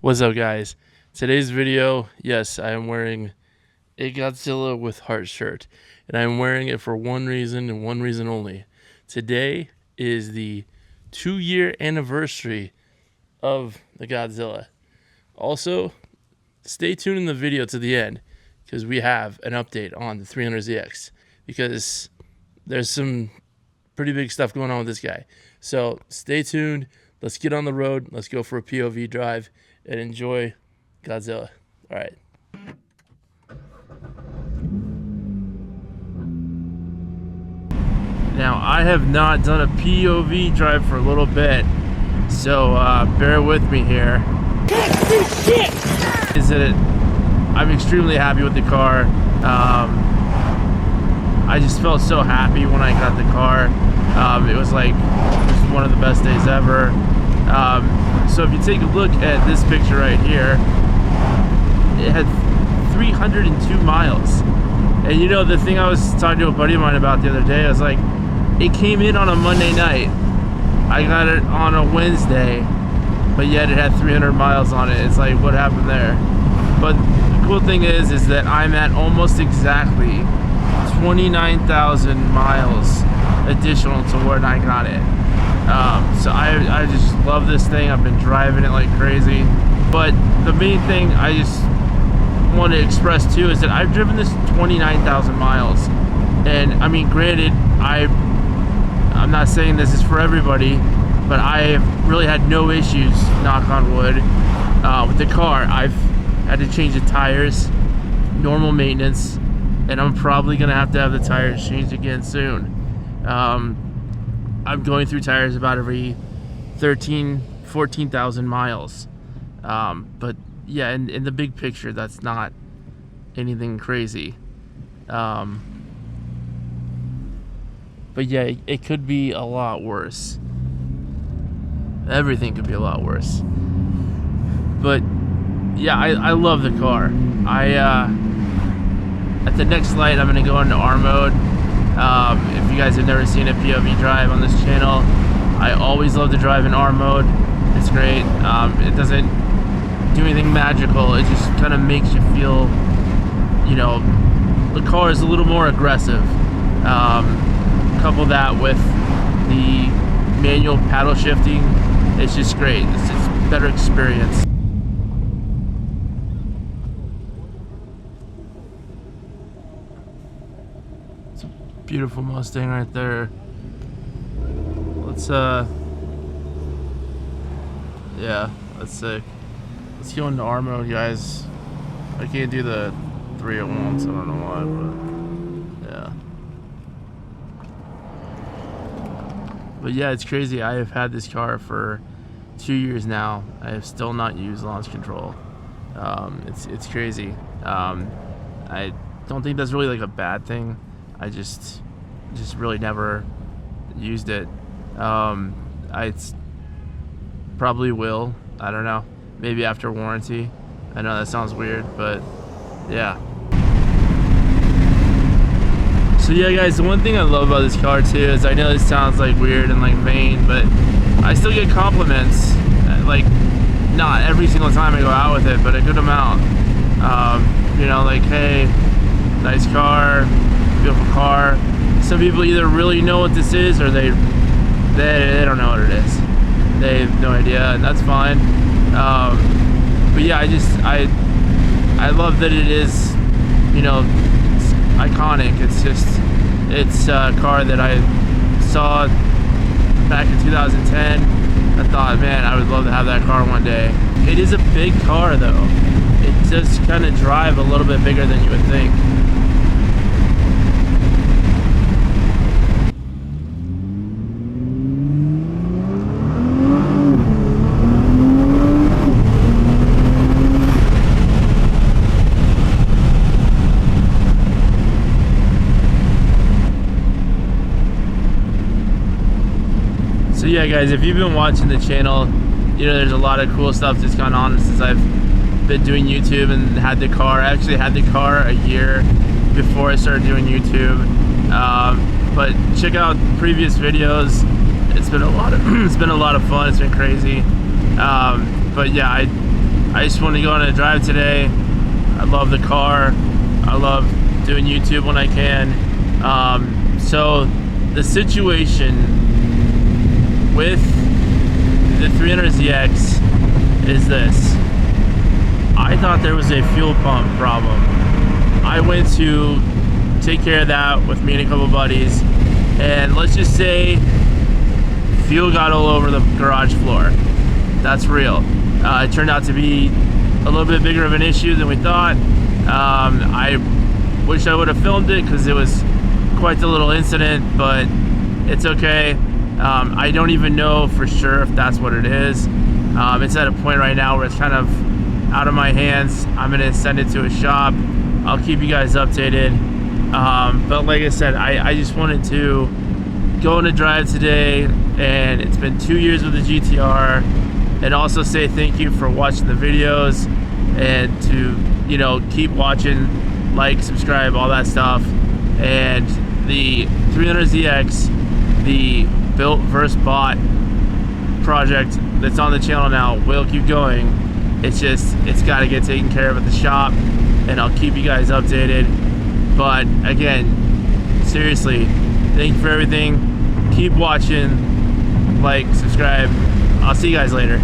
What's up, guys? Today's video, yes, I am wearing a Godzilla with heart shirt, and I'm wearing it for one reason and one reason only. Today is the 2-year anniversary of the Godzilla. Also, stay tuned in the video to the end because we have an update on the 300ZX because there's some pretty big stuff going on with this guy. So stay tuned. Let's get on the road. Let's go for a POV drive and enjoy Godzilla. All right. Now, I have not done a POV drive for a little bit, so bear with me here. I'm extremely happy with the car. I just felt so happy when I got the car. It was like just one of the best days ever. So if you take a look at this picture right here, it had 302 miles. And you know, the thing I was talking to a buddy of mine about the other day, I was like, it came in on a Monday night. I got it on a Wednesday, but yet it had 300 miles on it. It's like, what happened there? But the cool thing is that I'm at almost exactly 29,000 miles additional to when I got it. So I just love this thing. I've been driving it like crazy. But the main thing I just want to express too is that I've driven this 29,000 miles. And I mean, granted, I'm not saying this is for everybody, but I've really had no issues, knock on wood, with the car. I've had to change the tires, normal maintenance, and I'm probably gonna have to have the tires changed again soon. I'm going through tires about every 14,000 miles. But yeah, in the big picture, that's not anything crazy. But yeah, it could be a lot worse. Everything could be a lot worse. But yeah, I love the car. At the next light, I'm gonna go into R mode. If you guys have never seen a POV drive on this channel, I always love to drive in R mode. It's great. It doesn't do anything magical. It just kind of makes you feel, you know, the car is a little more aggressive. Couple that with the manual paddle shifting, it's just great. It's a better experience. It's a beautiful Mustang right there. Let's yeah, that's sick. Let's go into R mode, guys. I can't do the 3 at once, I don't know why, but yeah. But yeah, it's crazy. I have had this car for 2 years now. I have still not used launch control. It's crazy. I don't think that's really like a bad thing. I just really never used it. I probably will. I don't know. Maybe after warranty. I know that sounds weird, but yeah. So yeah, guys, the one thing I love about this car too is, I know this sounds like weird and like vain, but I still get compliments, like not every single time I go out with it, but a good amount. You know, like, hey, nice car, beautiful car. Some people either really know what this is or they don't know what it is. They have no idea, and that's fine. But yeah, I love that it is, you know, iconic. It's a car that I saw back in 2010. I thought, man, I would love to have that car one day. It is a big car though. It does kind of drive a little bit bigger than you would think. So yeah, guys, if you've been watching the channel, you know there's a lot of cool stuff that's gone on since I've been doing YouTube and had the car. I actually had the car a year before I started doing YouTube. But check out previous videos. It's been a lot of it's been a lot of fun. It's been crazy. But yeah, I just want to go on a drive today. I love the car. I love doing YouTube when I can. So the situation with the 300ZX is this. I thought there was a fuel pump problem. I went to take care of that with me and a couple buddies, and let's just say fuel got all over the garage floor. That's real. It turned out to be a little bit bigger of an issue than we thought. I wish I would have filmed it because it was quite the little incident, but it's okay. I don't even know for sure if that's what it is. It's at a point right now where it's kind of out of my hands. I'm gonna send it to a shop. I'll keep you guys updated. But like I said, I just wanted to go on a drive today, and it's been 2 years with the GTR, and also say thank you for watching the videos, and to, you know, keep watching, like, subscribe, all that stuff. And the 300ZX, the built versus bought project that's on the channel now will keep going. It's just, it's got to get taken care of at the shop, and I'll keep you guys updated. But again, seriously, thank you for everything. Keep watching, like, subscribe. I'll see you guys later.